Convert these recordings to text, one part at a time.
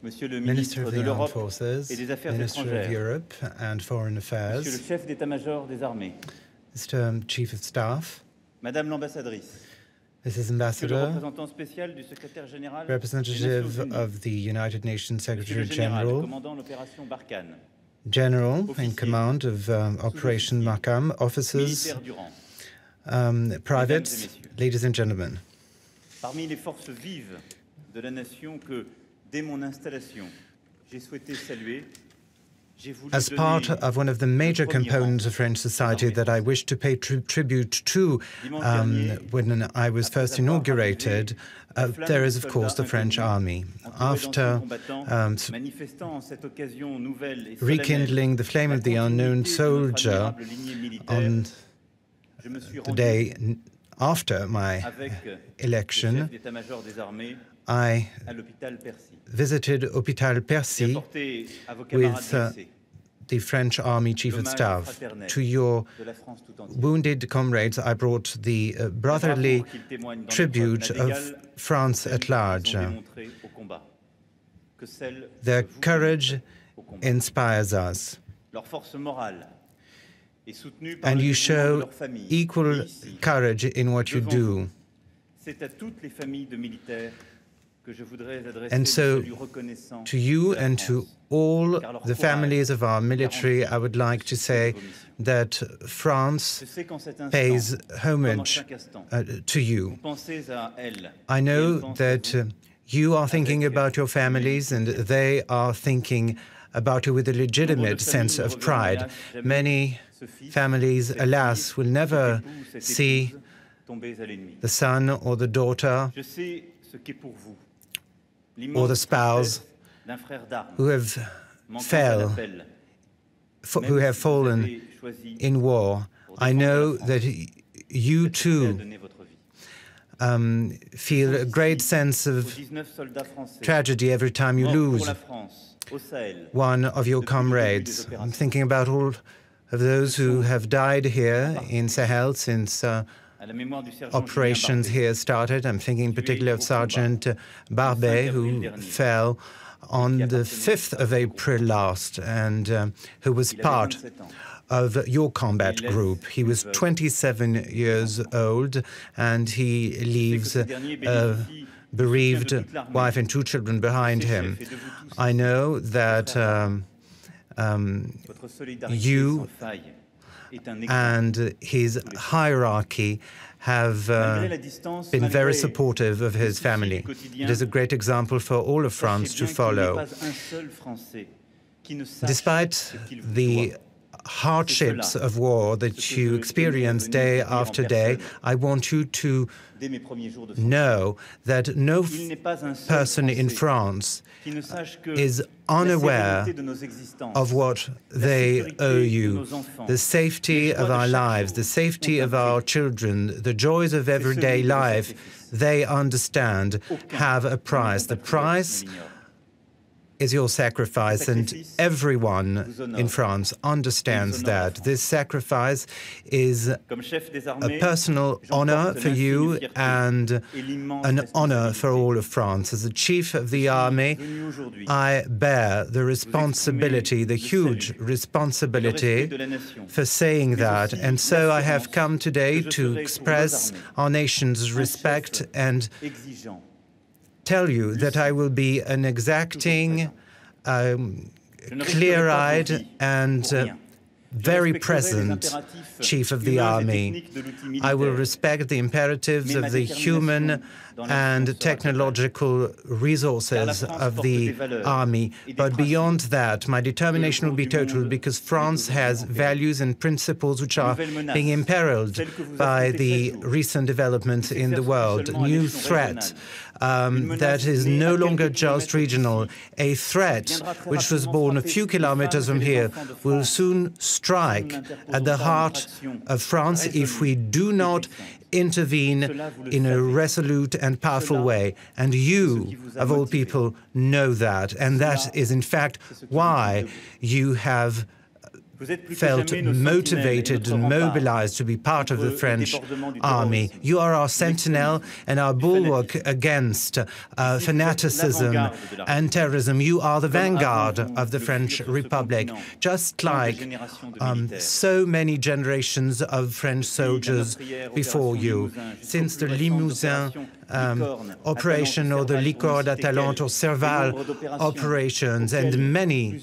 Monsieur le Minister ministre of de the Armed l'Europe Forces, et des Affaires Minister of étrangères, Europe and Foreign Monsieur le Affairs, chef d'état-major des armées, Mr. Chief of Staff, Madame l'ambassadrice, Mrs. Monsieur le Ambassador, représentant spécial du secrétaire général des Representative Nations Unies, of the United Nations Monsieur Secretary le général General, commandant l'opération Barkhane, General in Officiers, command of Operation sous-officiers, Makam, officers, militaires du rang, privates, messieurs. ladies and gentlemen. Parmi les forces vives de la nation que, dès mon installation, j'ai souhaité saluer, j'ai voulu As part donner of one of the major le premier components rang of French society aux armées that I wish to pay tribute to when I was first inaugurated, there is, of course, the French army. After rekindling the flame of the unknown soldier on the day after my election, I visited Hôpital Percy with the French Army Chief of Staff. To your wounded comrades, I brought the brotherly tribute of France at large. Their courage inspires us, and you show equal courage in what you do. And so, to you and to all the families of our military, I would like to say that France pays homage to you. I know that you are thinking about your families and they are thinking about you with a legitimate sense of pride. Many families, alas, will never see the son or the daughter or the spouse who have fallen in war. I know that you too feel a great sense of tragedy every time you lose one of your comrades. I'm thinking about all of those who have died here in Sahel since operations here started. I'm thinking particularly of Sergeant Barbet, who fell on the 5th of April last and who was part of your combat group. He was 27 years old and he leaves a bereaved wife and 2 children behind him. I know that you and his hierarchy have been very supportive of his family. It is a great example for all of France to follow. Despite the hardships of war that you experience day after day, I want you to know that no person in France is unaware of what they owe you. The safety of our lives, the safety of our children, the joys of everyday life, they understand have a price. The price is your sacrifice, and everyone in France understands that. This sacrifice is a personal honor for you and an honor for all of France. As the Chief of the Army, I bear the responsibility, the huge responsibility for saying that. And so I have come today to express our nation's respect and tell you that I will be an exacting, clear-eyed and very present Chief of the Army. I will respect the imperatives of the human and technological resources of the army. But beyond that, my determination will be total, because France has values and principles which are being imperiled by the recent developments in the world. A new threat that is no longer just regional. A threat which was born a few kilometers from here will soon strike at the heart of France if we do not intervene in a resolute and powerful way. And you, of all people, know that. And that is, in fact, why you have felt motivated and mobilized to be part of the French army. You are our sentinel and our bulwark against fanaticism and terrorism. You are the vanguard of the French Republic, just like so many generations of French soldiers before you. Since the Limousin operation or the Licorne d'Atalante or Serval operations and many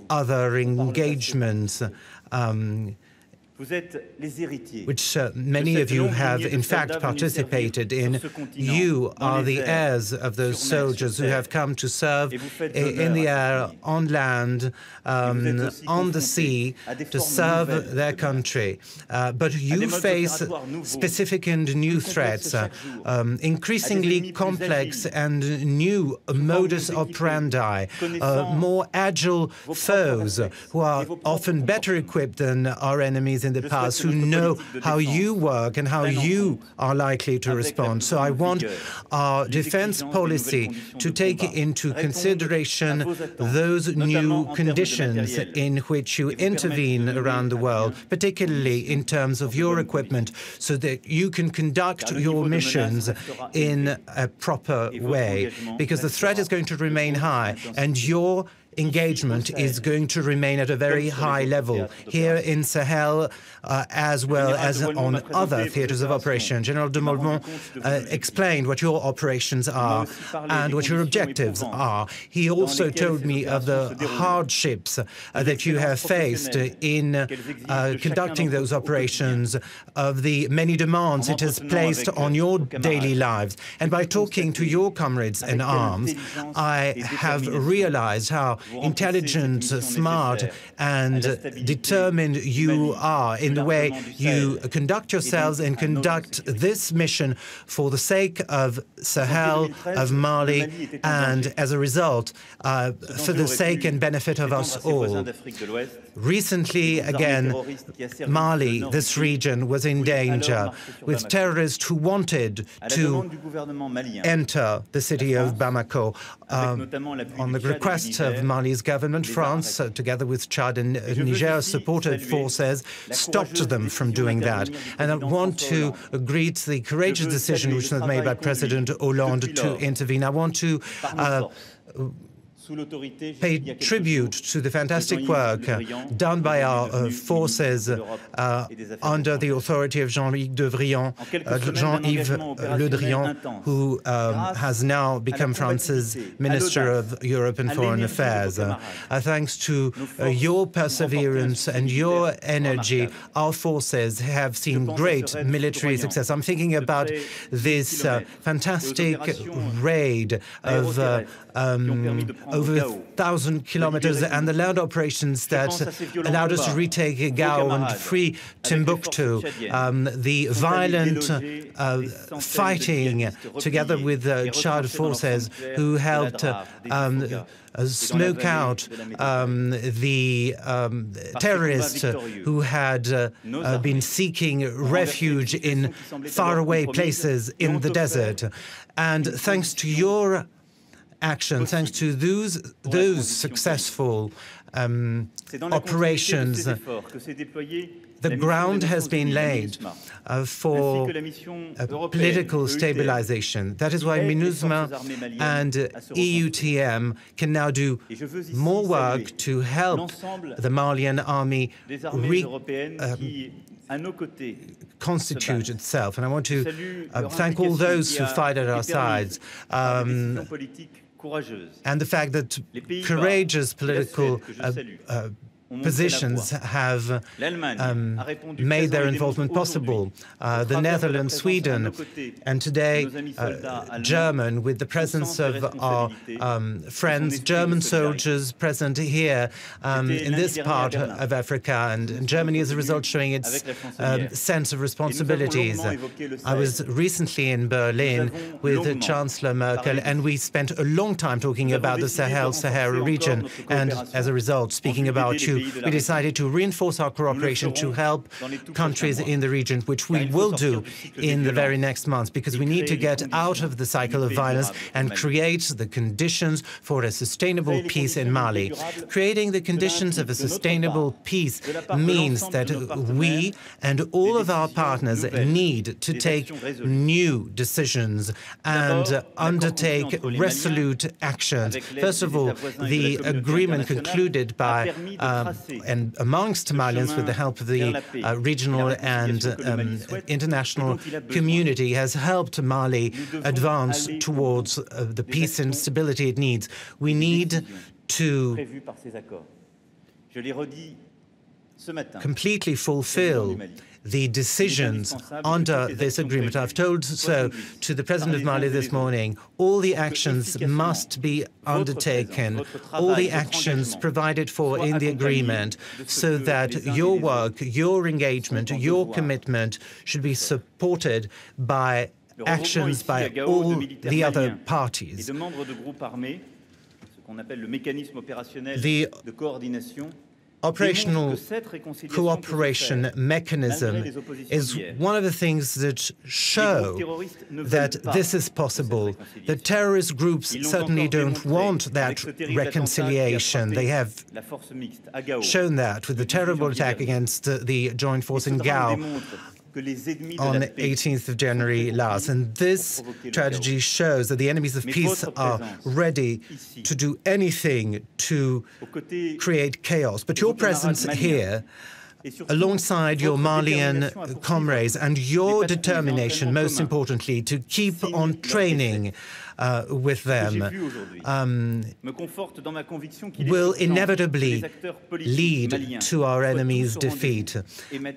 other engagements which many of you have in fact participated in. You are the heirs of those soldiers who have come to serve in the air, on land, on the sea, to serve their country. But you face specific and new threats, increasingly complex and new modus operandi, more agile foes who are often better equipped than our enemies in the past, who know how you work and how you are likely to respond. So I want our defense policy to take into consideration those new conditions in which you intervene around the world, particularly in terms of your equipment, so that you can conduct your missions in a proper way, because the threat is going to remain high and your engagement is going to remain at a very high level here in Sahel as well as on other theaters of operation. General de Molmont explained what your operations are and what your objectives are. He also told me of the hardships that you have faced in conducting those operations, of the many demands it has placed on your daily lives. And by talking to your comrades in arms, I have realized how intelligent, smart, and determined you are in the way you conduct yourselves and conduct this mission for the sake of Sahel, of Mali, and as a result, for the sake and benefit of us all. Recently, again, Mali, this region, was in danger with terrorists who wanted to enter the city of Bamako. On the request of Mali's government, France, together with Chad and Niger, supported forces, stopped them from doing that. And I want to greet the courageous decision which was made by President Hollande to intervene. I want to pay tribute to the fantastic work done by our forces under the authority of Jean-Yves Le Drian, who has now become France's Minister of Europe and Foreign Affairs. Thanks to your perseverance and your energy, our forces have seen great military success. I'm thinking about this fantastic raid of over 1,000 kilometers and the land operations that allowed us to retake Gao and free Timbuktu. The violent fighting together with the Chad forces who helped smoke out the terrorists who had been seeking refuge in faraway places in the desert. And thanks to your action, thanks to those successful operations, the ground has been laid for political stabilization. That is why MINUSMA and EUTM can now do more work to help the Malian army constitute itself. And I want to thank all those who fight at our sides. And the fact that courageous political positions have made their involvement possible. The Netherlands, Sweden, and today German, with the presence of our friends, German soldiers present here in this part of Africa, and Germany as a result showing its sense of responsibilities. I was recently in Berlin with Chancellor Merkel, and we spent a long time talking about the Sahel-Sahara region, and as a result speaking about you. we decided to reinforce our cooperation to help countries in the region, which we will do in the very next months, because we need to get out of the cycle of violence and create the conditions for a sustainable peace in Mali. Creating the conditions of a sustainable peace means that we and all of our partners need to take new decisions and undertake resolute actions. First of all, the agreement concluded by and amongst Malians with the help of the regional and international community has helped Mali advance towards the peace and stability it needs. We need to completely fulfill the decisions under this agreement. I've told so to the President of Mali this morning. All the actions must be undertaken, all the actions provided for in the agreement, so that your work, your engagement, your commitment should be supported by actions by all the other parties. The operational cooperation mechanism is one of the things that show that this is possible. The terrorist groups certainly don't want that reconciliation. They have shown that with the terrible attack against the joint force in Gao on 18th of January last. And this tragedy shows that the enemies of peace are ready to do anything to create chaos. But your presence here, alongside your Malian comrades, and your determination, most importantly, to keep on training with them, will inevitably lead to our enemy's defeat.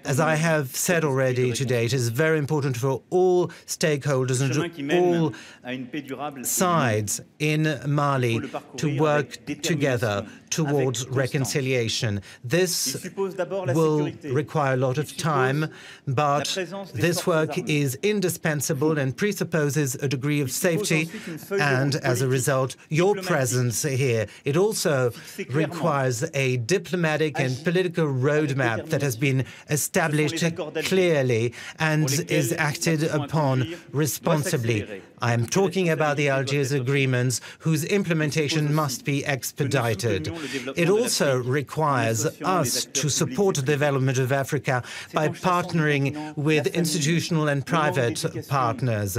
As I have said already today, it is very important for all stakeholders and all sides in Mali to work together towards reconciliation. This will require a lot of time, but this work is indispensable and presupposes a degree of safety, and as a result, your presence here. It also requires a diplomatic and political roadmap that has been established clearly and is acted upon responsibly. I am talking about the Algiers agreements, whose implementation must be expedited. It also requires us to support the development of Africa by partnering with institutional and private partners,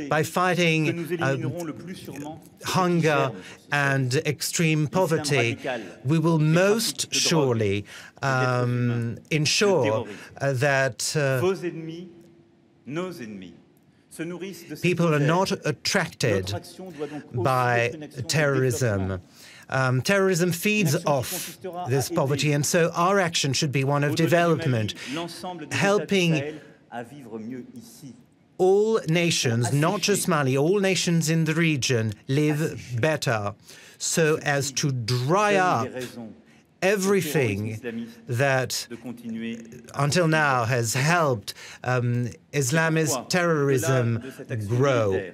by fighting hunger and extreme poverty. We will most surely ensure that people are not attracted by terrorism. Terrorism feeds off this poverty, and so our action should be one of development, helping all nations, not just Mali, all nations in the region live better, so as to dry up everything that until now has helped Islamist terrorism grow.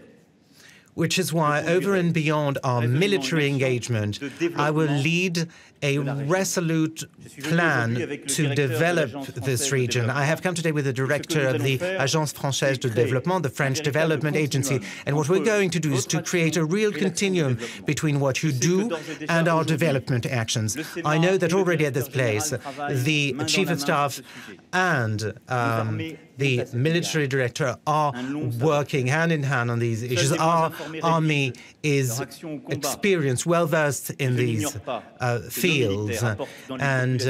Which is why, over and beyond our military engagement, I will lead a resolute plan to develop this region. I have come today with the director of the Agence Française de Développement, the French Development Agency, and what we're going to do is to create a real continuum between what you do and our development actions. I know that already at this place, the Chief of Staff and the military director are working hand in hand on these issues. Our army is experienced, well-versed in these fields, and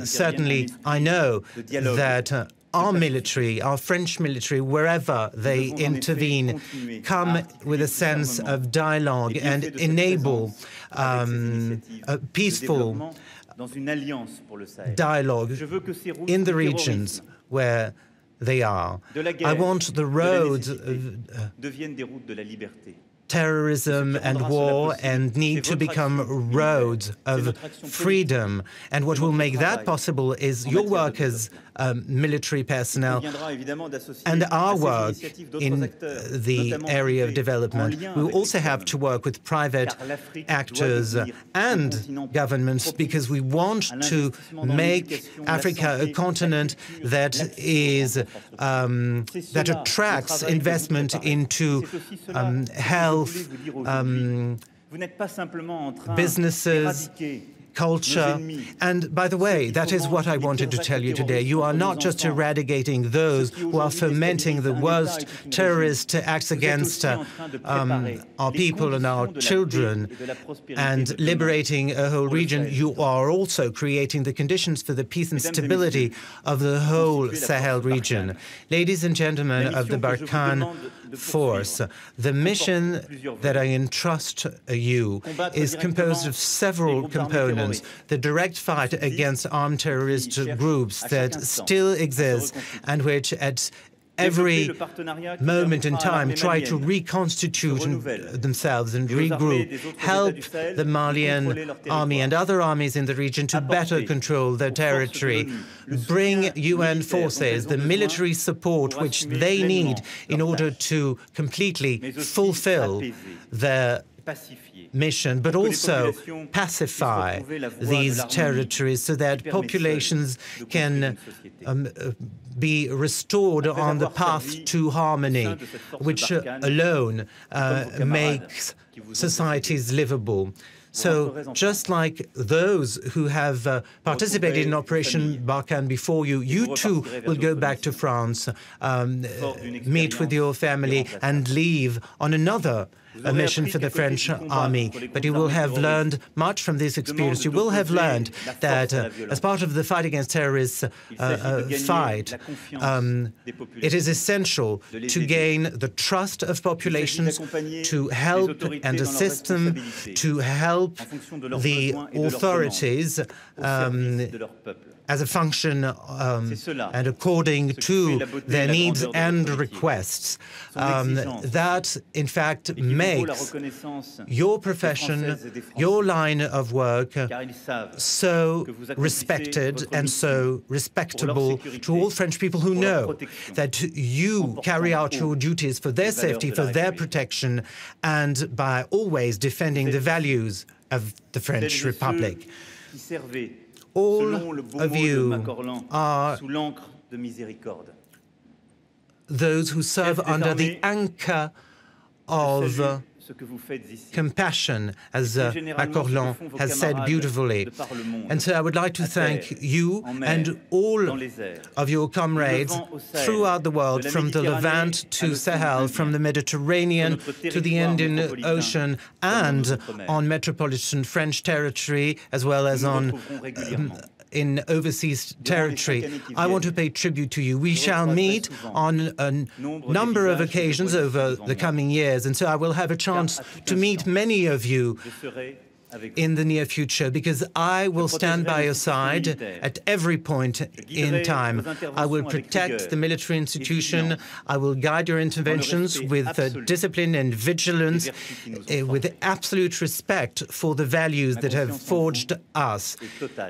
certainly I know that our military, our French military, wherever they intervene, come with a sense of dialogue and enable a peaceful dialogue in the regions where they are. I want the roads terrorism and war and need to become roads of freedom. And what will make that possible is your work as military personnel, and our work in the area of development. We will also have to work with private actors and governments, because we want to make Africa a continent that is that attracts investment into health, businesses, culture. And by the way, that is what I wanted to tell you today. You are not just eradicating those who are fomenting the worst terrorist acts against our people and our children and liberating a whole region. You are also creating the conditions for the peace and stability of the whole Sahel region. Ladies and gentlemen of the Barkhane Force, the mission that I entrust you is composed of several components. The direct fight against armed terrorist groups that still exist and which at every moment in time try to reconstitute themselves and regroup, help the Malian army and other armies in the region to better control their territory, bring UN forces the military support which they need in order to completely fulfill their mission, but also pacify these territories so that populations can be restored on the path to harmony, which alone makes societies livable. So just like those who have participated in Operation Barkhane before you, you too will go back to France, meet with your family and leave on another a mission for the French army. But you will have learned much from this experience. You will have learned that as part of the fight against terrorists it is essential to gain the trust of populations, to help and assist them, to help the authorities as a function and according to their needs and requests. That, in fact, makes your profession, your line of work, so respected and so respectable to all French people who know that you carry out your duties for their safety, for their protection, and by always defending the values of the French Republic. All of you are those who serve under the anchor of compassion, as Macron has said beautifully. And so I would like to thank you and all of your comrades throughout the world, from the Levant to Sahel, from the Mediterranean to the Indian Ocean, and on metropolitan French territory, as well as on in overseas territory. I want to pay tribute to you. We shall meet on a number of occasions over the coming years, and so I will have a chance to meet many of you in the near future, because I will stand by your side at every point in time. I will protect the military institution. I will guide your interventions with discipline and vigilance, with absolute respect for the values that have forged us.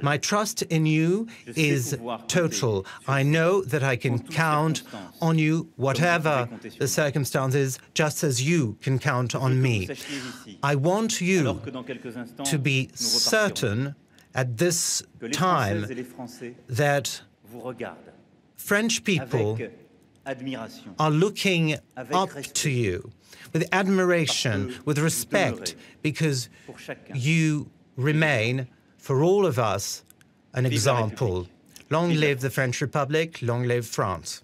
My trust in you is total. I know that I can count on you, whatever the circumstances, just as you can count on me. I want you to be certain at this time that French people are looking up to you with admiration, with respect, because you remain, for all of us, an example. Long live the French Republic, long live France.